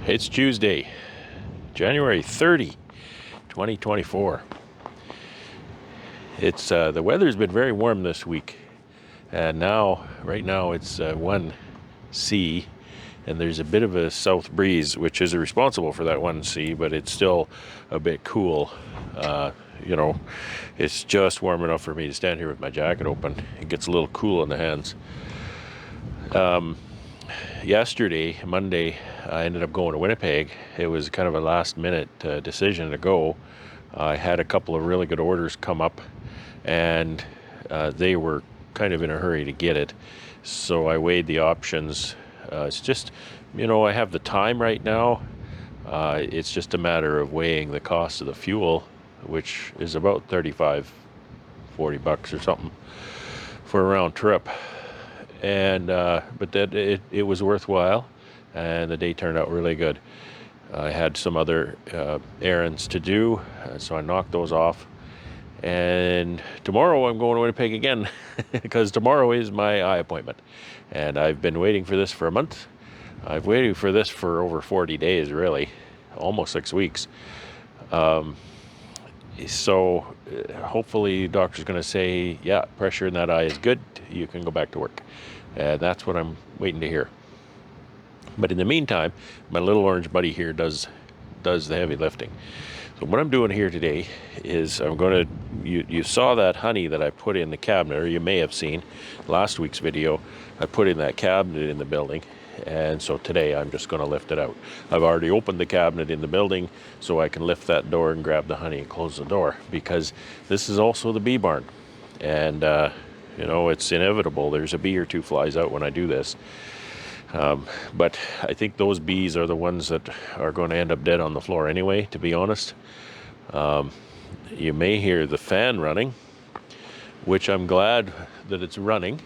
It's Tuesday, January 30, 2024. It's the weather's been very warm this week, and right now it's 1°C, and there's a bit of a south breeze, which is responsible for that 1°C, but it's still a bit cool. It's just warm enough for me to stand here with my jacket open. It gets a little cool in the hands. Yesterday, Monday, I ended up going to Winnipeg. It was kind of a last-minute decision to go. I had a couple of really good orders come up, and they were kind of in a hurry to get it. So I weighed the options. It's just, I have the time right now. It's just a matter of weighing the cost of the fuel, which is about $35, $40 or something for a round trip. And but that it was worthwhile, and the day turned out really good. I had some other errands to do, so I knocked those off. And tomorrow I'm going to Winnipeg again because tomorrow is my eye appointment, and I've been waiting for this for a month. I've waited for this for over 40 days, really, almost 6 weeks. So hopefully the doctor's going to say, yeah, pressure in that eye is good, you can go back to work. And that's what I'm waiting to hear. But in the meantime, my little orange buddy here does the heavy lifting. So what I'm doing here today is I'm going to, you saw that honey that I put in the cabinet, or you may have seen last week's video. I put in that cabinet in the building, and so today I'm just going to lift it out. I've already opened the cabinet in the building so I can lift that door and grab the honey and close the door, because this is also the bee barn, and it's inevitable. There's a bee or two flies out when I do this. But I think those bees are the ones that are going to end up dead on the floor anyway, to be honest. You may hear the fan running, which I'm glad that it's running,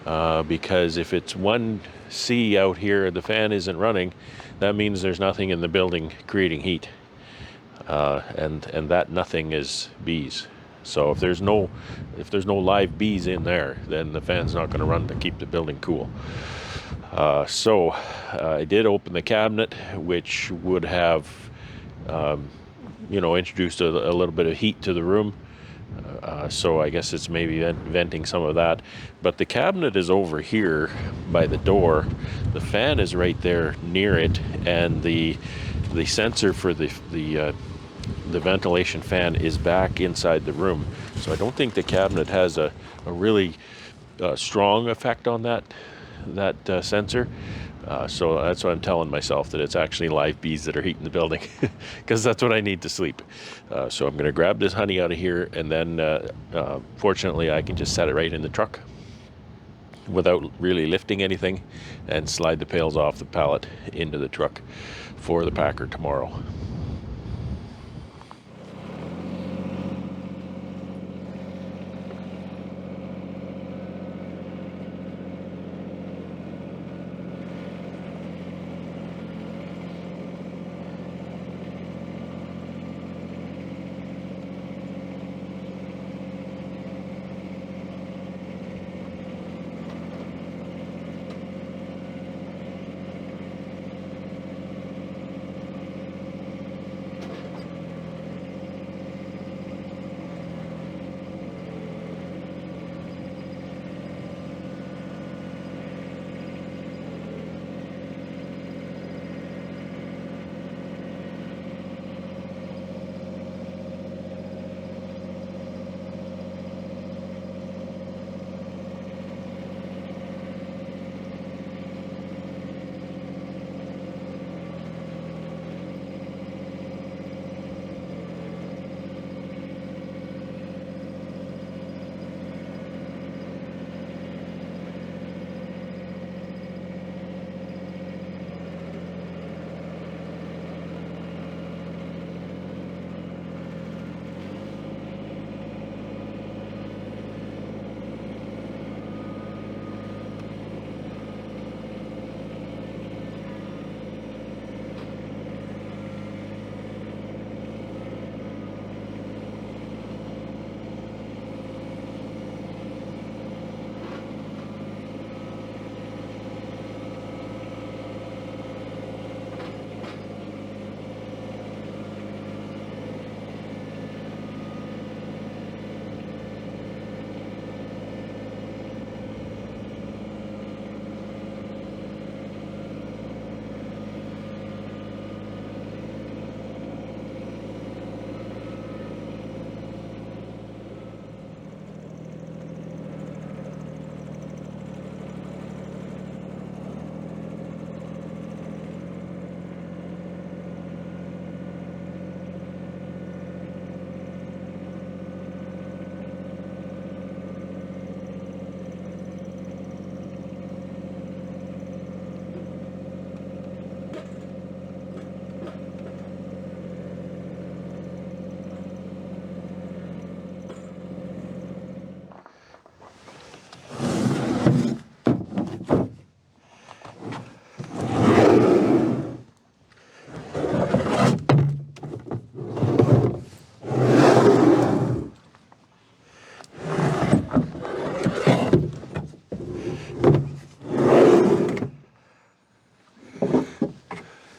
because if it's 1°C out here, the fan isn't running, that means there's nothing in the building creating heat. And that nothing is bees. So if there's no live bees in there, then the fan's not going to run to keep the building cool. So I did open the cabinet, which would have, introduced a little bit of heat to the room. So I guess it's maybe venting some of that. But the cabinet is over here by the door. The fan is right there near it, and the sensor for the ventilation fan is back inside the room. So I don't think the cabinet has a really strong effect on that sensor. So that's what I'm telling myself, that it's actually live bees that are heating the building, because that's what I need to sleep. So I'm going to grab this honey out of here, and then fortunately I can just set it right in the truck without really lifting anything, and slide the pails off the pallet into the truck for the packer tomorrow.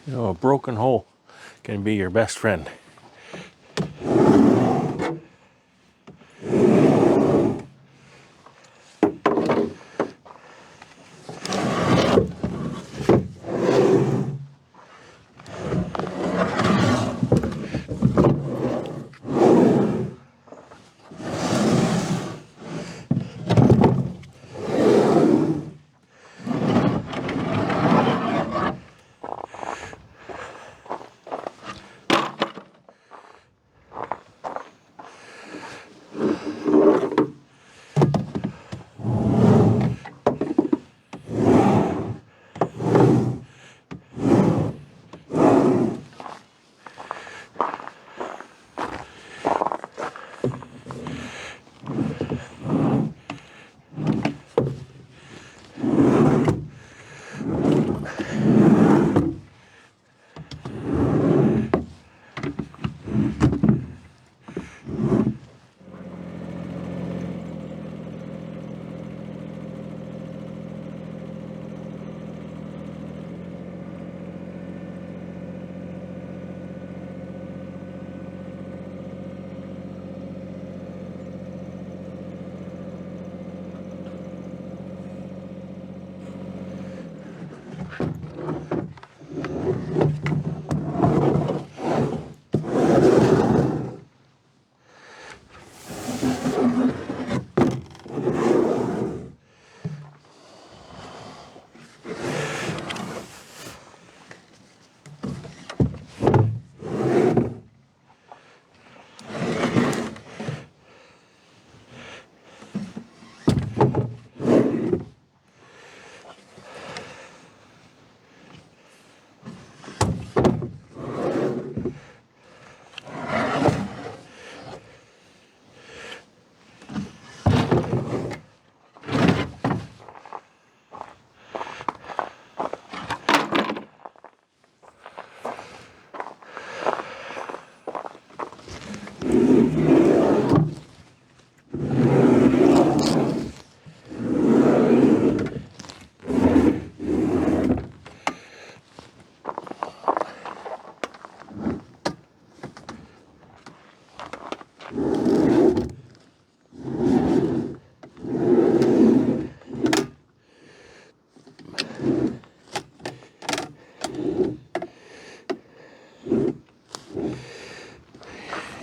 You know, a broken hole can be your best friend.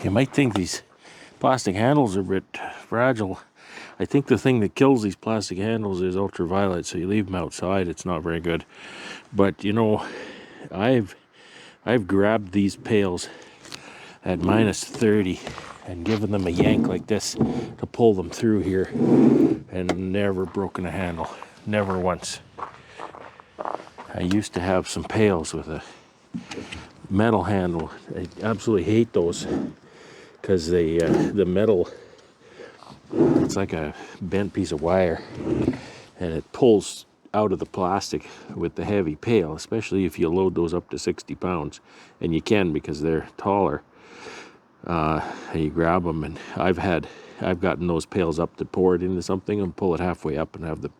You might think these plastic handles are a bit fragile. I think the thing that kills these plastic handles is ultraviolet, so you leave them outside, it's not very good. But you know, I've grabbed these pails at -30 and given them a yank like this to pull them through here, and never broken a handle, never once. I used to have some pails with a metal handle. I absolutely hate those because they the metal, it's like a bent piece of wire, and it pulls out of the plastic with the heavy pail, especially if you load those up to 60 pounds, and you can because they're taller. And you grab them, and I've gotten those pails up to pour it into something and pull it halfway up and have the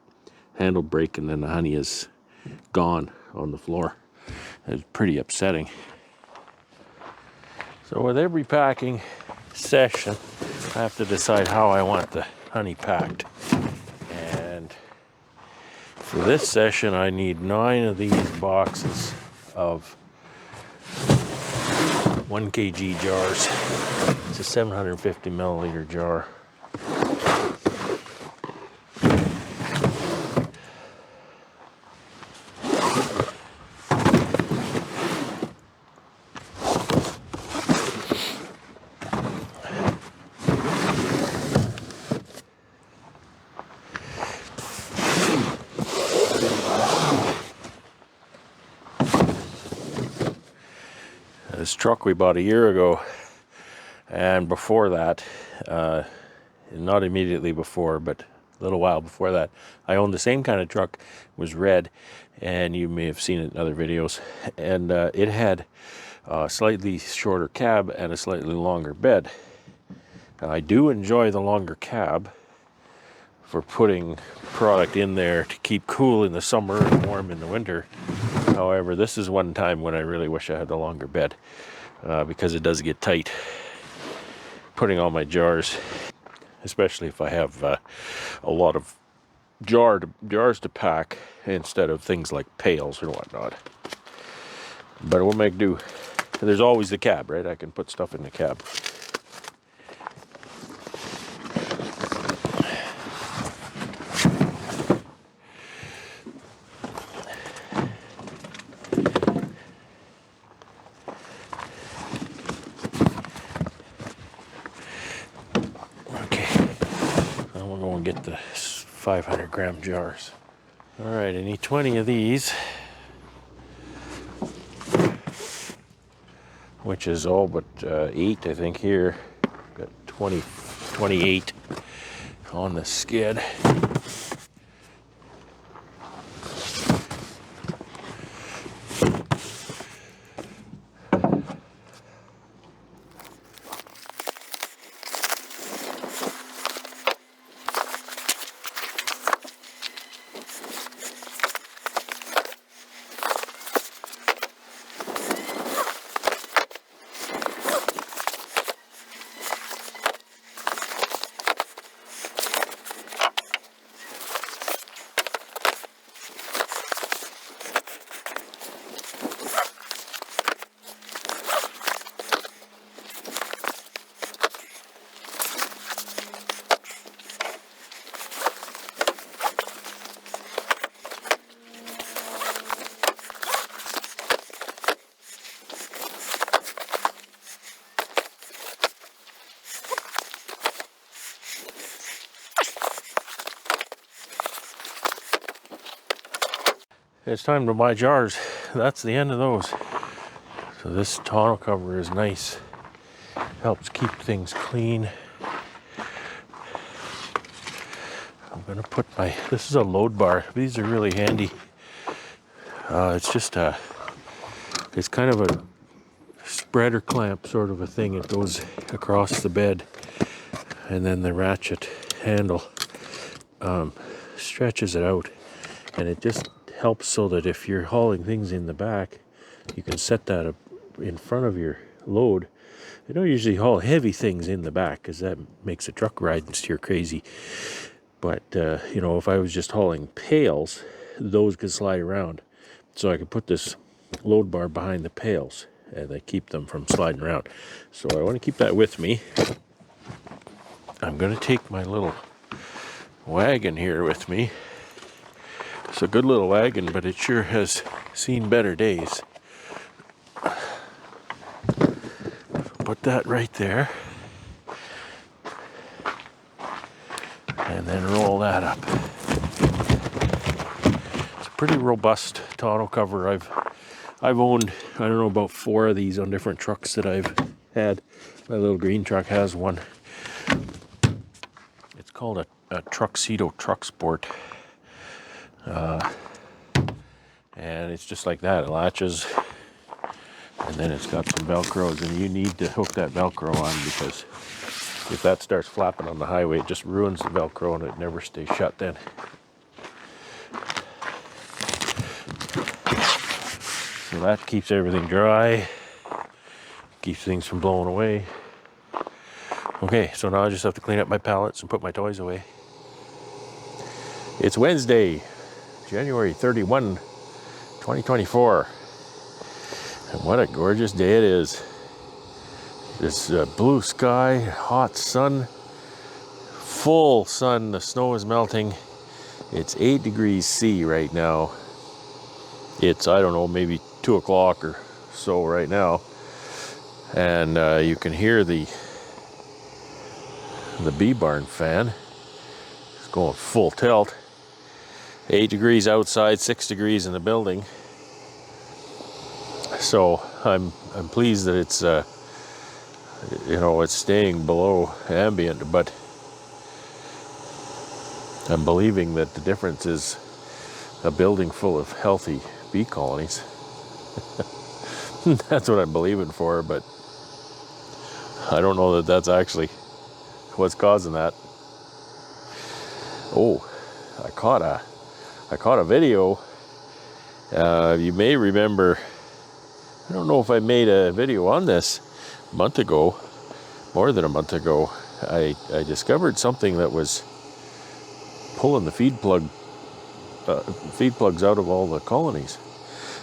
handle break, and then the honey is gone on the floor. It's pretty upsetting. So with every packing session, I have to decide how I want the honey packed. And for this session, I need 9 of these boxes of 1 kg jars. It's a 750 milliliter jar. This truck we bought a year ago, and before that, not immediately before, but a little while before that, I owned the same kind of truck. It was red, and you may have seen it in other videos, and it had a slightly shorter cab and a slightly longer bed. Now, I do enjoy the longer cab for putting product in there to keep cool in the summer and warm in the winter. However, this is one time when I really wish I had a longer bed, because it does get tight putting all my jars, especially if I have a lot of jars to pack instead of things like pails or whatnot. But we'll make do. There's always the cab, right? I can put stuff in the cab. Okay, now we'll go and get the 500 gram jars. All right, I need 20 of these, which is all but 8, I think, here. Got 28 on the skid. It's time to buy jars. That's the end of those. So this tonneau cover is nice. Helps keep things clean. I'm gonna put this is a load bar. These are really handy. It's just it's kind of a spreader clamp sort of a thing. It goes across the bed, and then the ratchet handle stretches it out, and it just helps so that if you're hauling things in the back, you can set that up in front of your load. I don't usually haul heavy things in the back because that makes the truck ride and steer crazy. But you know, if I was just hauling pails, those could slide around. So I could put this load bar behind the pails, and they keep them from sliding around. So I want to keep that with me. I'm going to take my little wagon here with me. It's a good little wagon, but it sure has seen better days. Put that right there. And then roll that up. It's a pretty robust tonneau cover. I've owned, I don't know, about 4 of these on different trucks that I've had. My little green truck has one. It's called a Truxedo Truck Sport. And it's just like that. It latches, and then it's got some Velcros, and you need to hook that Velcro on, because if that starts flapping on the highway, it just ruins the Velcro and it never stays shut then. So that keeps everything dry, keeps things from blowing away. Okay, so now I just have to clean up my pallets and put my toys away. It's Wednesday, January 31, 2024. And what a gorgeous day it is. This blue sky, hot sun, full sun, the snow is melting. It's 8 degrees C right now. It's, I don't know, maybe 2 o'clock or so right now. And you can hear the bee barn fan. It's going full tilt. 8 degrees outside, 6 degrees in the building. So I'm pleased that it's you know, it's staying below ambient, but I'm believing that the difference is a building full of healthy bee colonies. That's what I'm believing for, but I don't know that that's actually what's causing that. Oh, I caught a video You may remember, I don't know if I made a video on this a month ago, more than a month ago. I discovered something that was pulling the feed plugs out of all the colonies.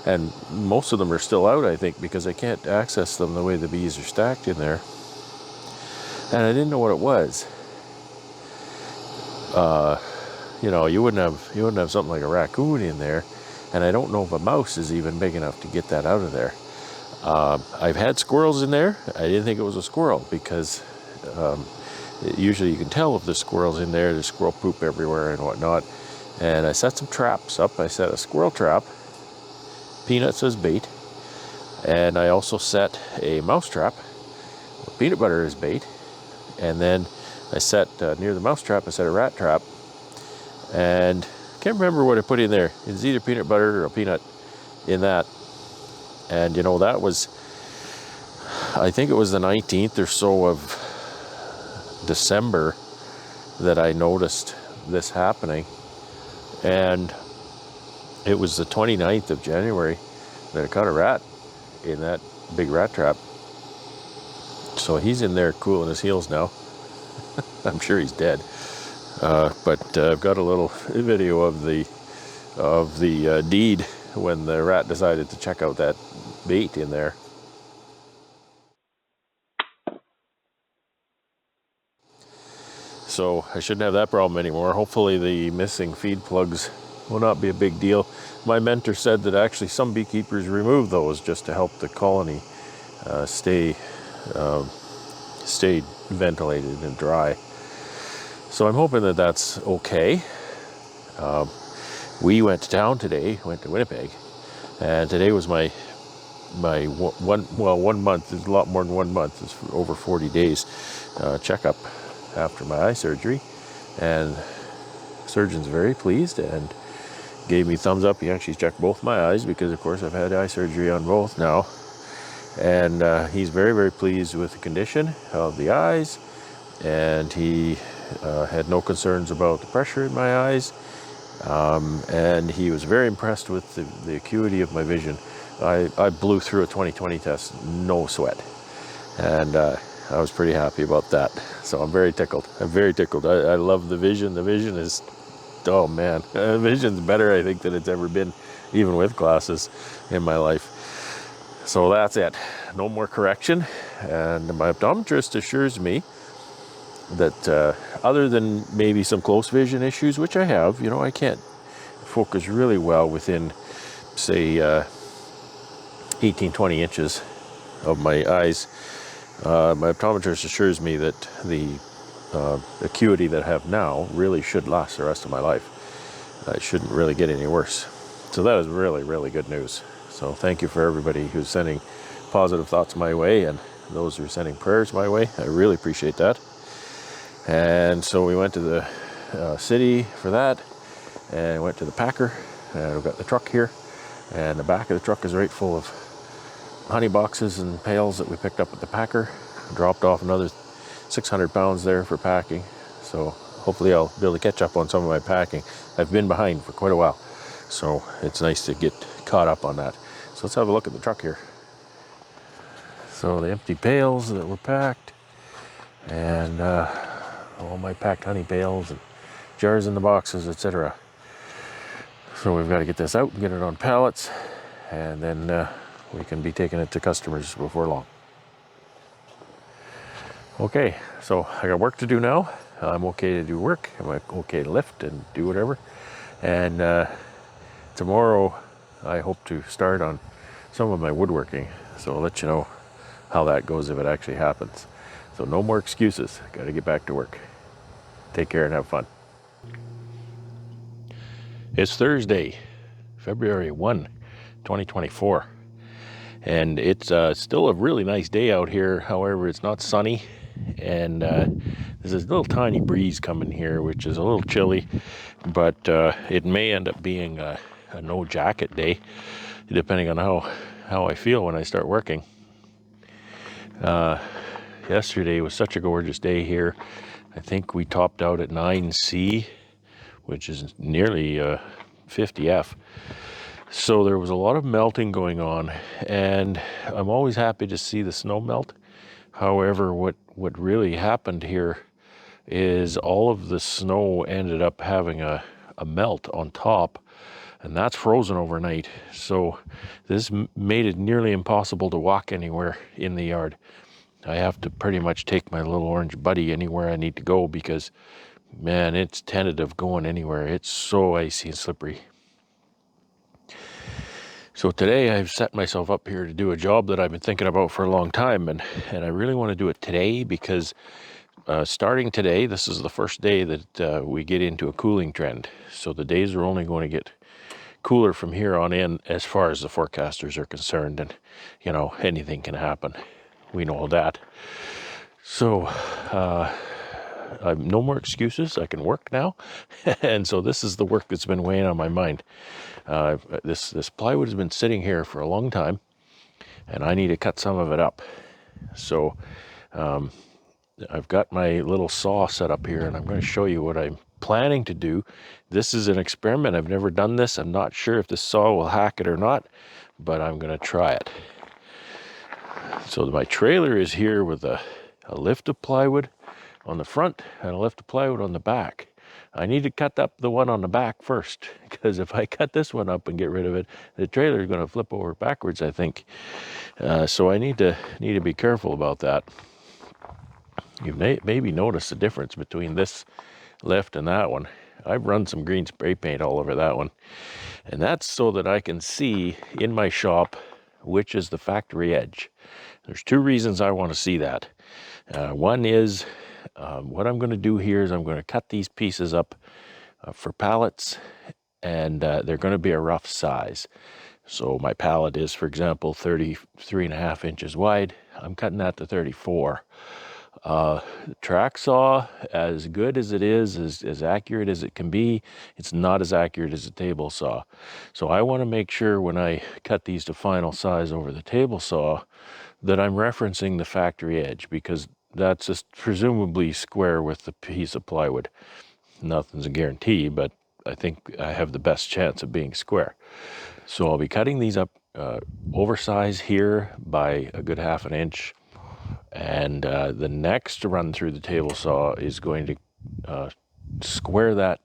And most of them are still out, I think, because I can't access them the way the bees are stacked in there. And I didn't know what it was. You know, you wouldn't have something like a raccoon in there, and I don't know if a mouse is even big enough to get that out of there. I've had squirrels in there. I didn't think it was a squirrel because usually you can tell if there's squirrels in there. There's squirrel poop everywhere and whatnot. And I set some traps up. I set a squirrel trap, peanuts as bait, and I also set a mouse trap with peanut butter as bait. And then I set near the mouse trap, I set a rat trap, and can't remember what I put in there. It's either peanut butter or a peanut in that. And you know, that was, I think it was the 19th or so of December that I noticed this happening. And it was the 29th of January that I caught a rat in that big rat trap. So he's in there cooling his heels now. I'm sure he's dead. But I've got a little video of the deed when the rat decided to check out that bait in there. So I shouldn't have that problem anymore. Hopefully the missing feed plugs will not be a big deal. My mentor said that actually some beekeepers remove those just to help the colony stay ventilated and dry. So I'm hoping that that's okay. We went to town today, went to Winnipeg, and today was my 1 month, it's a lot more than 1 month, it's over 40 days checkup after my eye surgery. And the surgeon's very pleased and gave me thumbs up. He actually checked both my eyes because of course I've had eye surgery on both now. And he's very, very pleased with the condition of the eyes, and he had no concerns about the pressure in my eyes, and he was very impressed with the acuity of my vision. I blew through a 20/20 test, no sweat, and I was pretty happy about that. So I'm very tickled. I love the vision. The vision is, oh man, the vision's better I think than it's ever been, even with glasses in my life. So that's it. No more correction. And my optometrist assures me that other than maybe some close vision issues, which I have, you know, I can't focus really well within, say, 18-20 inches of my eyes. My optometrist assures me that the acuity that I have now really should last the rest of my life. It shouldn't really get any worse. So that is really, really good news. So thank you for everybody who's sending positive thoughts my way, and those who are sending prayers my way. I really appreciate that. And so we went to the city for that, and went to the packer, and we've got the truck here, and the back of the truck is right full of honey boxes and pails that we picked up at the packer. Dropped off another 600 pounds there for packing, so hopefully I'll be able to catch up on some of my packing. I've been behind for quite a while, so it's nice to get caught up on that. So let's have a look at the truck here. So the empty pails that were packed, and all my packed honey pails and jars in the boxes, etc. So we've got to get this out and get it on pallets, and then we can be taking it to customers before long. Okay, so I got work to do now. I'm okay to do work. I'm okay to lift and do whatever. And tomorrow I hope to start on some of my woodworking. So I'll let you know how that goes if it actually happens. So no more excuses. Got to get back to work. Take care and have fun. It's Thursday, February 1, 2024. And it's still a really nice day out here. However, it's not sunny. And there's this little tiny breeze coming here, which is a little chilly. But it may end up being a no jacket day, depending on how I feel when I start working. Yesterday was such a gorgeous day here. I think we topped out at 9C, which is nearly 50F. So there was a lot of melting going on, and I'm always happy to see the snow melt. However, what really happened here is all of the snow ended up having a melt on top, and that's frozen overnight. So this made it nearly impossible to walk anywhere in the yard. I have to pretty much take my little orange buddy anywhere I need to go because, man, it's tentative going anywhere. It's so icy and slippery. So today I've set myself up here to do a job that I've been thinking about for a long time, and I really want to do it today because starting today, this is the first day that we get into a cooling trend. So the days are only going to get cooler from here on in as far as the forecasters are concerned, and anything can happen. We know that. So no more excuses. I can work now. And so this is the work that's been weighing on my mind. This plywood has been sitting here for a long time, and I need to cut some of it up. So I've got my little saw set up here, and I'm going to show you what I'm planning to do. This is an experiment. I've never done this. I'm not sure if this saw will hack it or not, but I'm going to try it. So my trailer is here with a lift of plywood on the front and a lift of plywood on the back. I need to cut up the one on the back first, because if I cut this one up and get rid of it, the trailer is going to flip over backwards, I think. So I need to be careful about that. You may maybe notice the difference between this lift and that one. I've run some green spray paint all over that one, and that's so that I can see in my shop which is the factory edge. There's two reasons I want to see that. One is what I'm going to do here is I'm going to cut these pieces up for pallets, and they're going to be a rough size. So my pallet is, for example, 33.5 inches wide. I'm cutting that to 34. The track saw, as good as it is, as accurate as it can be, it's not as accurate as a table saw. So I want to make sure when I cut these to final size over the table saw that I'm referencing the factory edge, because that's just presumably square with the piece of plywood. Nothing's a guarantee, but I think I have the best chance of being square. So I'll be cutting these up oversized here by a good 1/2 inch. And the next run through the table saw is going to square that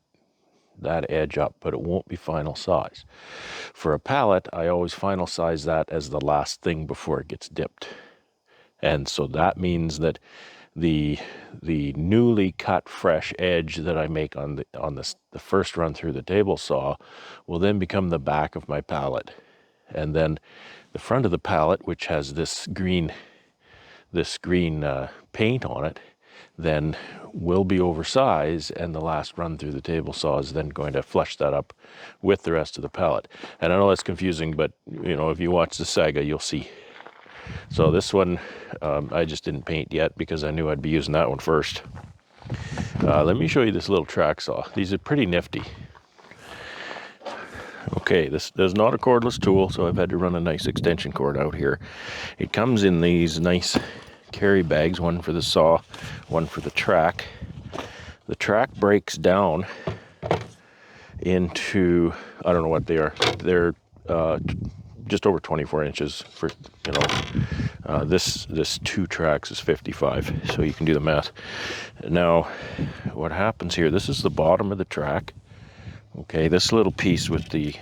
edge up, but it won't be final size. For a pallet, I always final size that as the last thing before it gets dipped. And so that means that the newly cut fresh edge that I make on the first run through the table saw will then become the back of my pallet. And then the front of the pallet, which has this green paint on it, then will be oversized, and the last run through the table saw is then going to flush that up with the rest of the pallet. And I know that's confusing, but if you watch the saga, you'll see. So this one, I just didn't paint yet because I knew I'd be using that one first. Let me show you this little track saw. These are pretty nifty. Okay, this is not a cordless tool, so I've had to run a nice extension cord out here. It comes in these nice carry bags, one for the saw, one for the track. The track breaks down into, I don't know what they are. They're just over 24 inches for, this 2 tracks is 55, so you can do the math. Now, what happens here, this is the bottom of the track. Okay, this little piece with the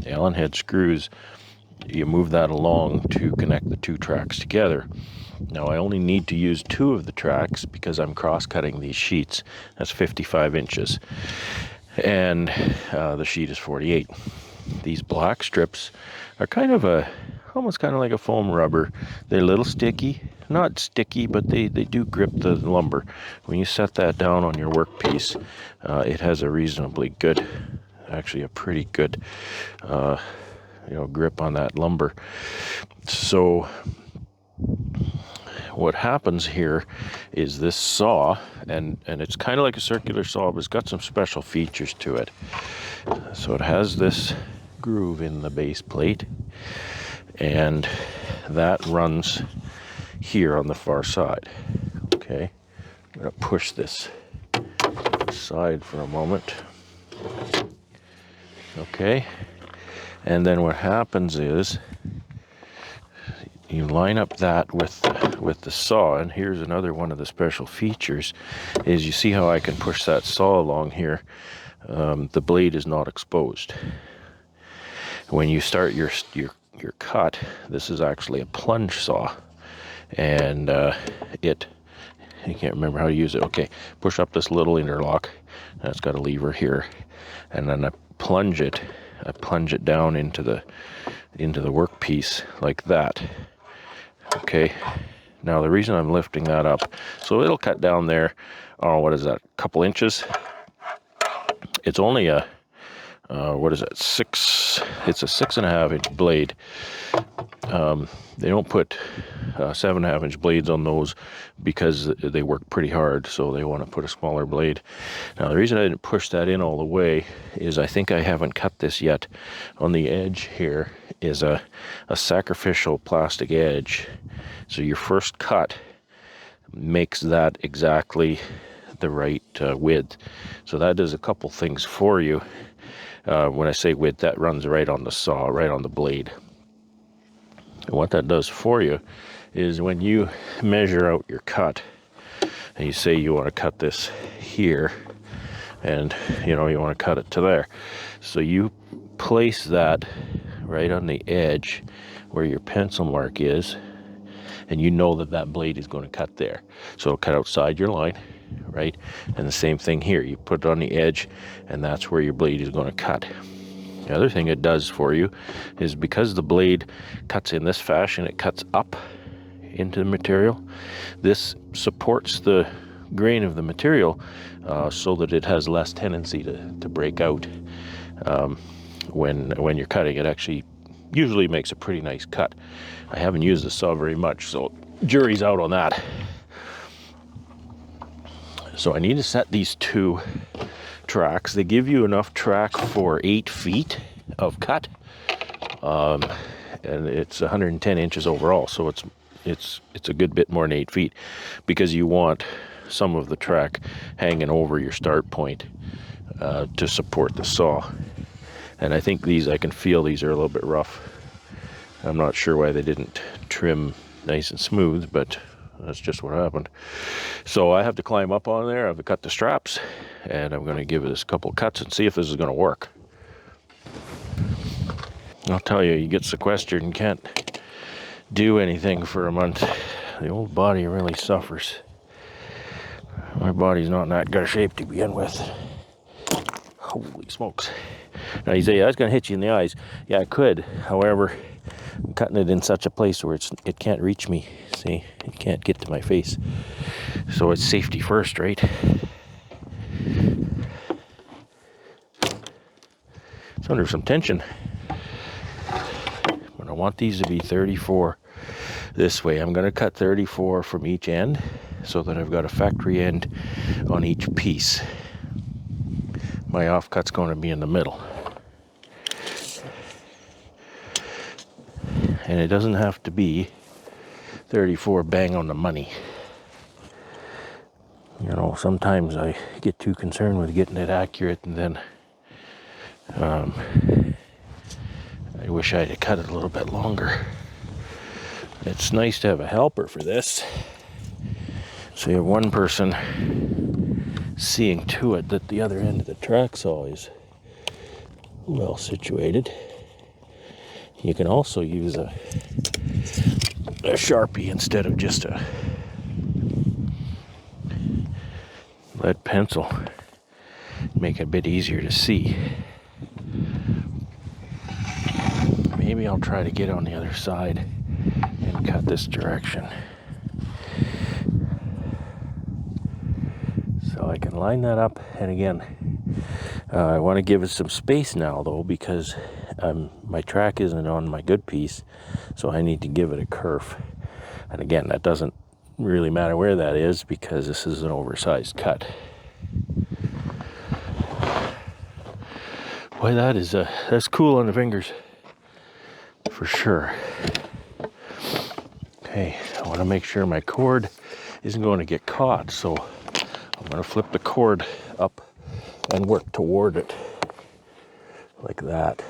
Allen head screws, you move that along to connect the 2 tracks together. Now I only need to use 2 of the tracks because I'm cross-cutting these sheets. That's 55 inches. And the sheet is 48. These black strips are almost kind of like a foam rubber. They're a little sticky. Not sticky, but they do grip the lumber. When you set that down on your workpiece, it has a reasonably good, actually a pretty good grip on that lumber. So what happens here is this saw, and it's kind of like a circular saw, but it's got some special features to it. So it has this groove in the base plate, and that runs here on the far side. Okay, I'm going to push this aside for a moment. Okay, And then what happens is you line up that with the saw, and here's another one of the special features, is you see how I can push that saw along here. The blade is not exposed. When you start your cut, this is actually a plunge saw, and I can't remember how to use it. Okay, push up this little interlock, and it's got a lever here, and then I plunge it down into the workpiece like that. Okay, now the reason I'm lifting that up, so it'll cut down there, oh, what is that, a couple inches? It's only a, what is that, it's a 6.5 inch blade. They don't put 7.5 inch blades on those because they work pretty hard, so they want to put a smaller blade. Now the reason I didn't push that in all the way is I think I haven't cut this yet. On the edge here is a sacrificial plastic edge, so your first cut makes that exactly the right width. So that does a couple things for you. When I say width, that runs right on the saw, right on the blade. And what that does for you is when you measure out your cut, and you say you want to cut this here, and you want to cut it to there, so you place that right on the edge where your pencil mark is, and you know that blade is going to cut there, so it'll cut outside your line, right? And the same thing here, you put it on the edge, and that's where your blade is going to cut. The other thing it does for you is because the blade cuts in this fashion, it cuts up into the material. This supports the grain of the material so that it has less tendency to break out. When you're cutting, it actually usually makes a pretty nice cut. I haven't used the saw very much, so jury's out on that. So I need to set these two tracks. They give you enough track for 8 feet of cut, and it's 110 inches overall, so it's a good bit more than 8 feet, because you want some of the track hanging over your start point to support the saw. And I think I can feel these are a little bit rough. I'm not sure why they didn't trim nice and smooth, but that's just what happened. So I have to climb up on there. I have to cut the straps, and I'm going to give this a couple cuts and see if this is going to work. I'll tell you, you get sequestered and can't do anything for a month. The old body really suffers. My body's not in that good shape to begin with. Holy smokes. Now you say, I was going to hit you in the eyes. Yeah, I could. However, I'm cutting it in such a place where it can't reach me. See, it can't get to my face. So it's safety first, right? It's under some tension. But I want these to be 34 this way. I'm going to cut 34 from each end so that I've got a factory end on each piece. My offcut's going to be in the middle. And it doesn't have to be 34 bang on the money. Sometimes I get too concerned with getting it accurate, and then I wish I had cut it a little bit longer. It's nice to have a helper for this. So you have one person seeing to it that the other end of the track saw is well situated. You can also use a Sharpie instead of just a lead pencil. Make it a bit easier to see. Maybe I'll try to get on the other side and cut this direction. So I can line that up, and again, I want to give it some space now though, because my track isn't on my good piece, so I need to give it a kerf. And again, that doesn't really matter where that is, because this is an oversized cut. Boy, that's cool on the fingers, for sure. Okay, I want to make sure my cord isn't going to get caught, so I'm going to flip the cord up and work toward it, like that.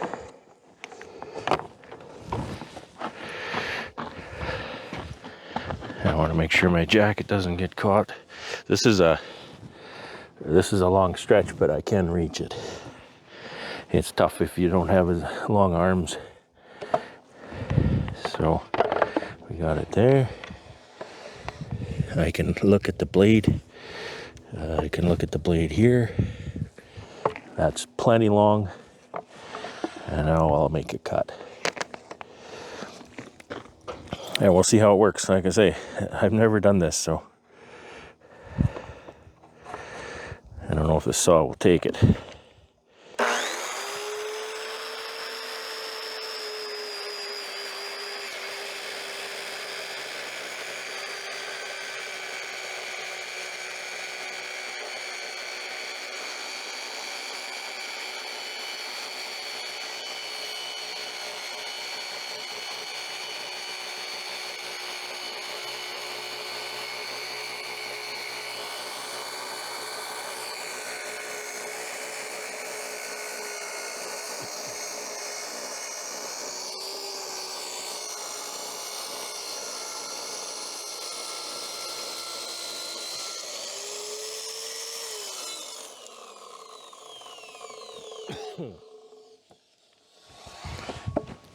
want to make sure my jacket doesn't get caught. This is a long stretch, but I can reach it. It's tough if you don't have as long arms. So we got it there. I can look at the blade. I can look at the blade here. That's plenty long. And now I'll make a cut. And we'll see how it works. Like I say, I've never done this, so I don't know if this saw will take it.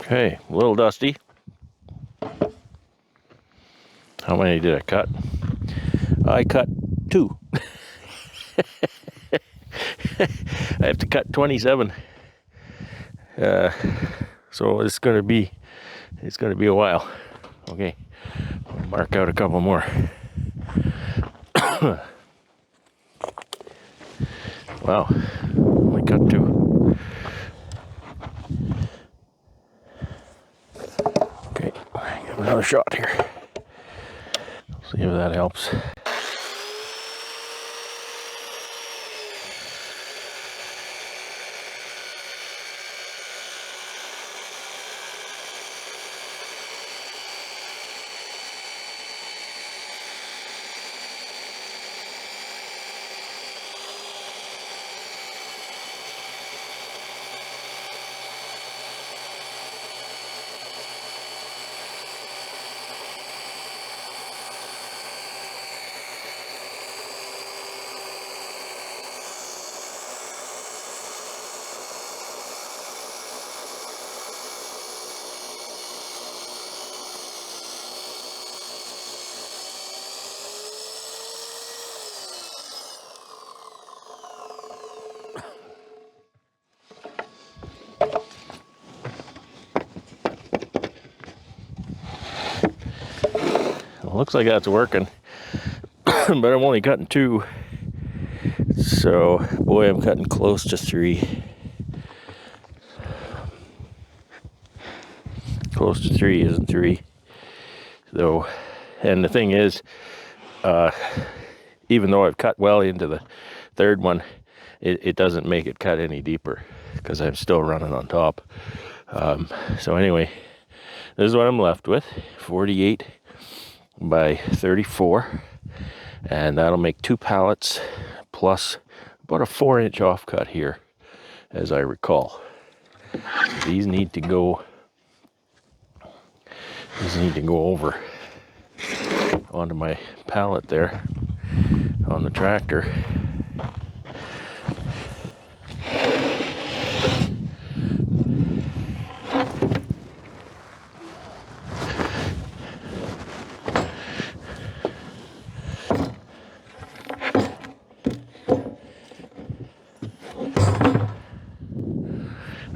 Okay, a little dusty. How many did I cut? I cut 2. I have to cut 27. So it's gonna be a while. Okay, I'll mark out a couple more. Wow, only cut 2. Okay, give another shot here. See if that helps. Looks like that's working, but I'm only cutting 2. So, boy, I'm cutting close to 3. Close to 3 isn't 3. So, and the thing is, even though I've cut well into the 3rd one, it doesn't make it cut any deeper because I'm still running on top. So anyway, this is what I'm left with, 48 by 34, and that'll make 2 pallets plus about a 4-inch offcut here, as I recall. These need to go over onto my pallet there on the tractor.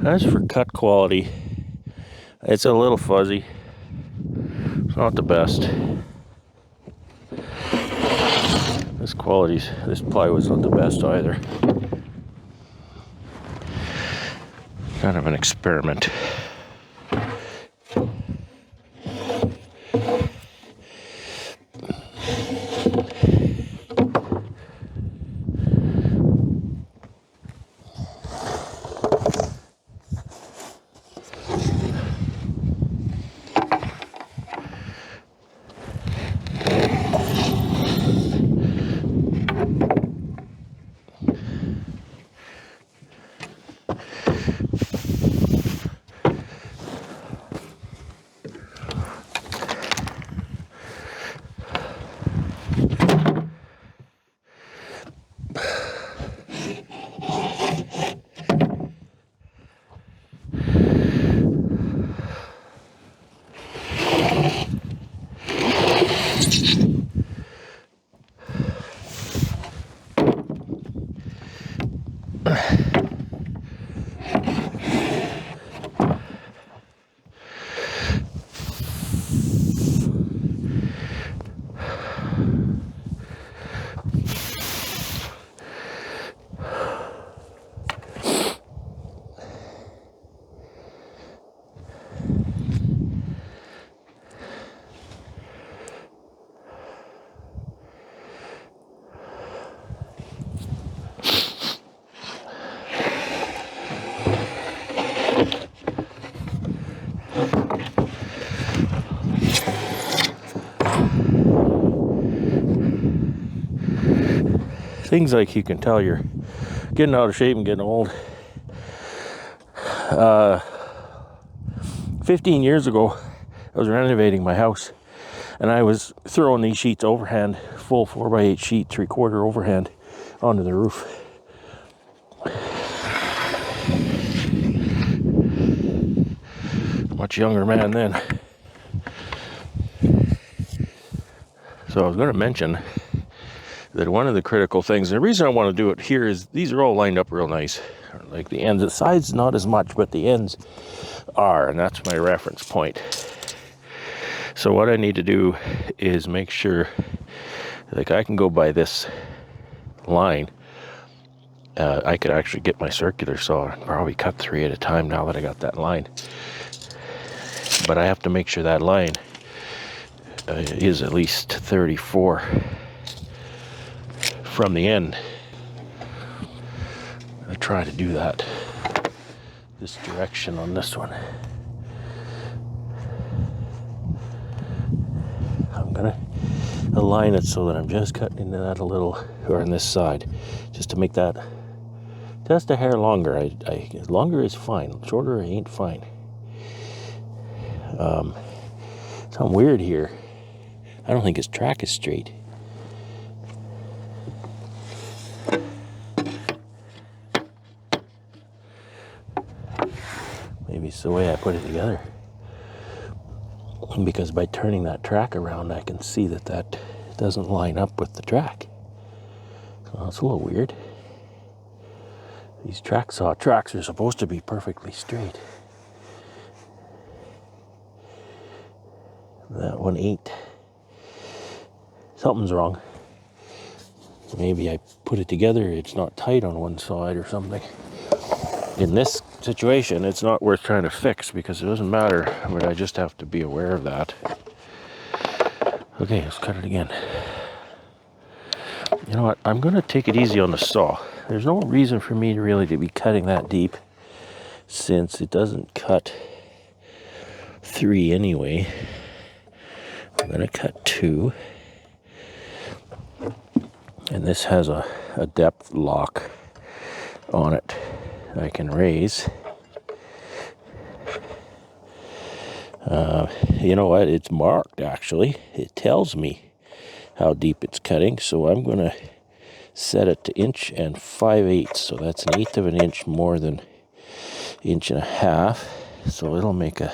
As for cut quality, it's a little fuzzy. It's not the best. This plywood's not the best either. Kind of an experiment. things like you can tell you're getting out of shape and getting old. 15 years ago, I was renovating my house, and I was throwing these sheets overhand, full 4x8 sheet, 3/4 overhand, onto the roof. Much younger man then. So I was going to mention that one of the critical things, the reason I want to do it here is these are all lined up real nice. Like the ends, the sides not as much, but the ends are, and that's my reference point. So what I need to do is make sure, like I can go by this line. I could actually get my circular saw and probably cut 3 at a time now that I got that line. But I have to make sure that line is at least 34 from the end. I try to do that this direction on this one. I'm gonna align it so that I'm just cutting into that a little, or on this side, just to make that just a hair longer. Longer is fine, shorter ain't fine. Something weird here. I don't think his track is straight. Maybe it's the way I put it together. Because by turning that track around, I can see that that doesn't line up with the track. So it's a little weird. These track saw tracks are supposed to be perfectly straight. That one ain't. Something's wrong. Maybe I put it together, it's not tight on one side or something. In this situation, it's not worth trying to fix because it doesn't matter, but I just have to be aware of that. Okay, let's cut it again. You know what, I'm gonna take it easy on the saw. There's no reason for me to really be cutting that deep since it doesn't cut 3 anyway. I'm gonna cut 2. And this has a depth lock on it I can raise. You know what, it's marked actually. It tells me how deep it's cutting, so I'm gonna set it to 1 5/8, so that's 1/8 of an inch more than 1.5 inches. So it'll make a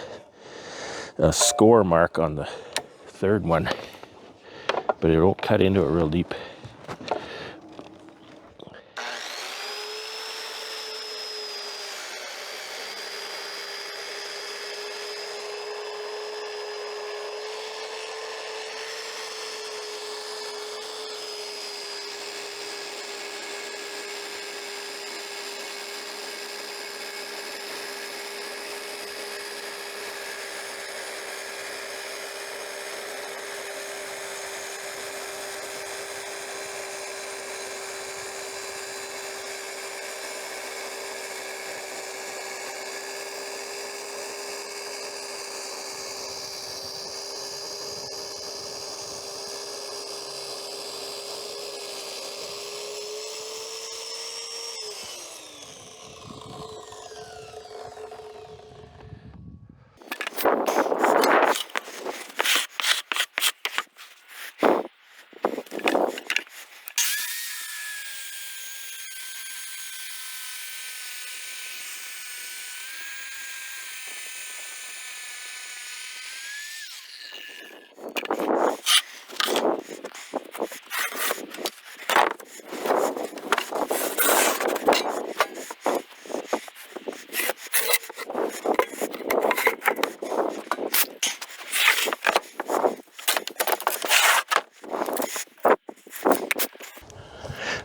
score mark on the 3rd one, but it won't cut into it real deep.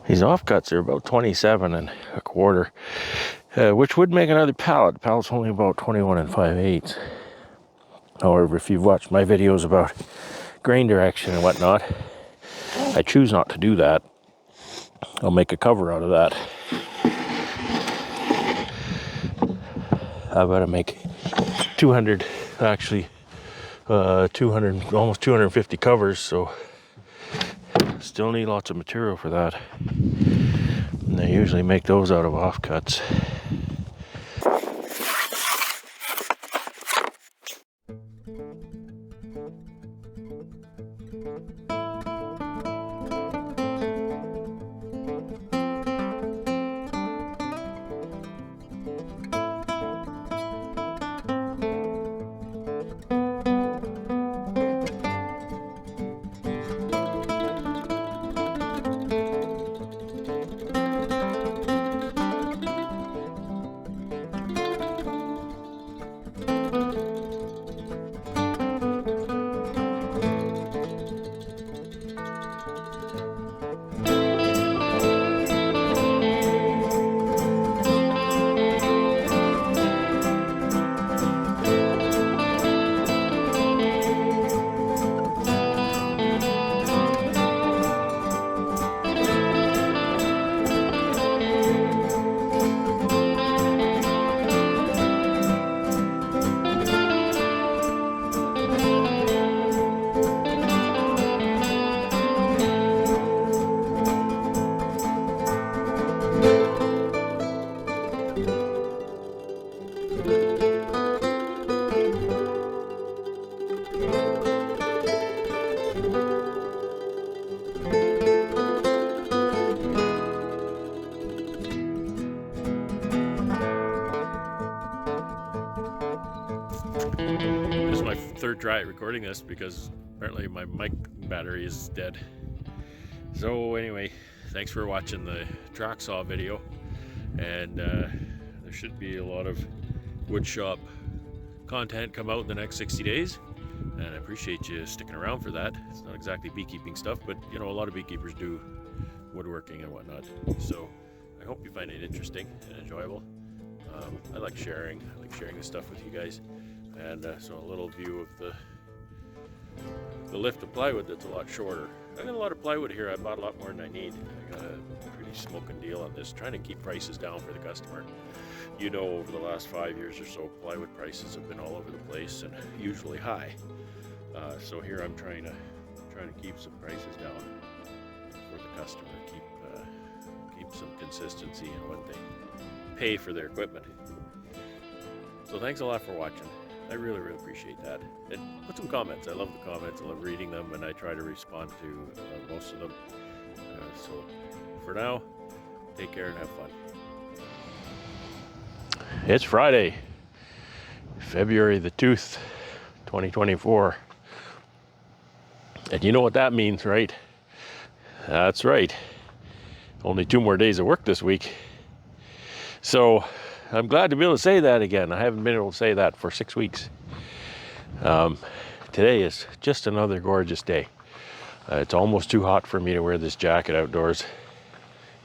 These offcuts are about 27 1/4, which would make another pallet. The pallet's only about 21 5/8. However, if you've watched my videos about grain direction and whatnot, I choose not to do that. I'll make a cover out of that. I've got to make 200, actually 200, almost 250 covers, so still need lots of material for that. And they usually make those out of offcuts. This is my third try at recording this because apparently my mic battery is dead. So anyway, thanks for watching the track saw video, and there should be a lot of wood shop content come out in the next 60 days, and I appreciate you sticking around for that. It's not exactly beekeeping stuff, but you know, a lot of beekeepers do woodworking and whatnot, so I hope you find it interesting and enjoyable. I like sharing this stuff with you guys, and so a little view of the lift of plywood that's a lot shorter. I got a lot of plywood here. I bought a lot more than I need. I got a pretty smoking deal on this, trying to keep prices down for the customer. You know, over the last 5 years or so, plywood prices have been all over the place and usually high. So here I'm trying to keep some prices down for the customer, keep some consistency in what they pay for their equipment. So thanks a lot for watching. I really appreciate that. And put some comments. I love the comments. I love reading them, and I try to respond to most of them. So for now, take care and have fun. It's Friday, February the 2nd, 2024. And you know what that means, right? That's right. Only 2 more days of work this week. So I'm glad to be able to say that again. I haven't been able to say that for 6 weeks. Today is just another gorgeous day. It's almost too hot for me to wear this jacket outdoors.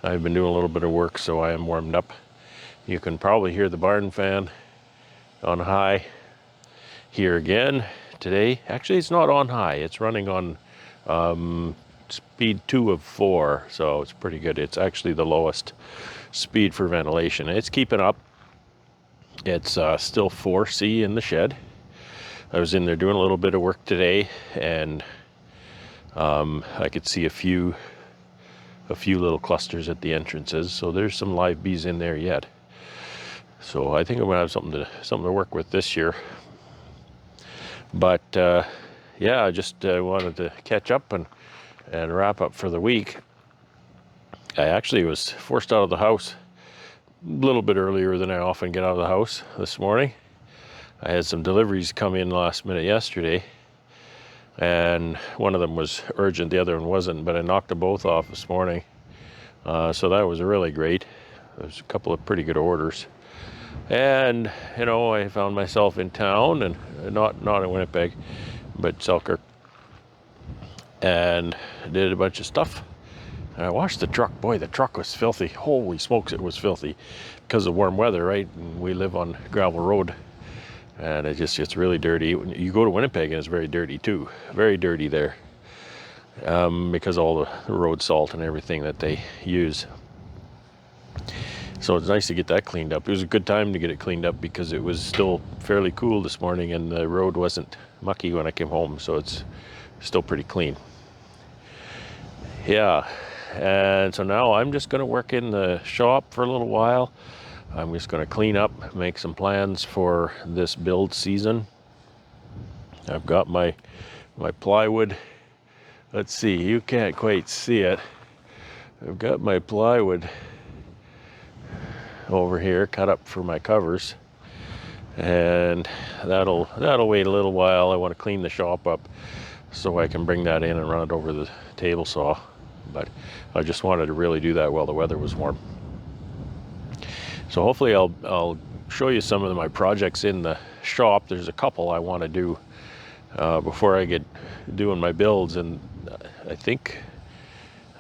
I've been doing a little bit of work, so I am warmed up. You can probably hear the barn fan on high here again today. Actually, it's not on high. It's running on speed 2 of 4, so it's pretty good. It's actually the lowest speed for ventilation. It's keeping up. It's still 4C in the shed. I was in there doing a little bit of work today, and I could see a few little clusters at the entrances, so there's some live bees in there yet. So I think I'm gonna have something to work with this year. But yeah, I just wanted to catch up and wrap up for the week. I actually was forced out of the house a little bit earlier than I often get out of the house this morning. I had some deliveries come in last minute yesterday, and one of them was urgent, the other one wasn't, but I knocked them both off this morning. So that was really great. There's a couple of pretty good orders. And, you know, I found myself in town, and not in Winnipeg, but Selkirk, and did a bunch of stuff. And I washed the truck. Boy, the truck was filthy. Holy smokes, it was filthy because of warm weather, right? And we live on gravel road, and it just gets really dirty. You go to Winnipeg and it's very dirty too. Very dirty there, because of all the road salt and everything that they use. So it's nice to get that cleaned up. It was a good time to get it cleaned up because it was still fairly cool this morning and the road wasn't mucky when I came home, so it's still pretty clean. Yeah, And so now I'm just going to work in the shop for a little while. I'm just going to clean up, make some plans for this build season. I've got my plywood. Let's see, you can't quite see it. I've got my plywood over here cut up for my covers, and that'll wait a little while. I want to clean the shop up so I can bring that in and run it over the table saw, but I just wanted to really do that while the weather was warm. So hopefully I'll show you some of my projects in the shop. There's a couple I want to do before I get doing my builds, and I think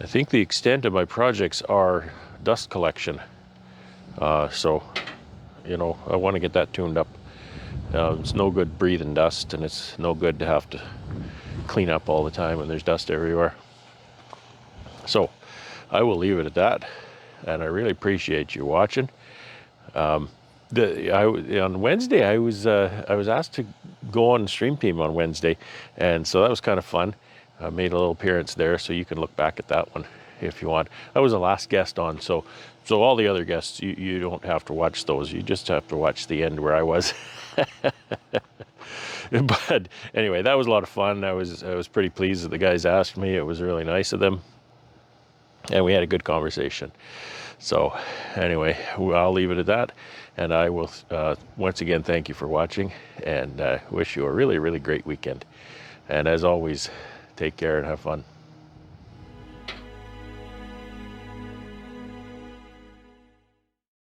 the extent of my projects are dust collection. So, you know, I want to get that tuned up. It's no good breathing dust, and it's no good to have to clean up all the time when there's dust everywhere. So I will leave it at that, and I really appreciate you watching. On Wednesday I was asked to go on Stream Team on Wednesday, and so that was kind of fun. I made a little appearance there, so you can look back at that one if you want. I was the last guest on, so all the other guests, you don't have to watch those. You just have to watch the end where I was. But anyway, that was a lot of fun. I was pretty pleased that the guys asked me. It was really nice of them, and we had a good conversation. So anyway, I'll leave it at that, and I will once again thank you for watching, and wish you a really, really great weekend. And as always, take care and have fun.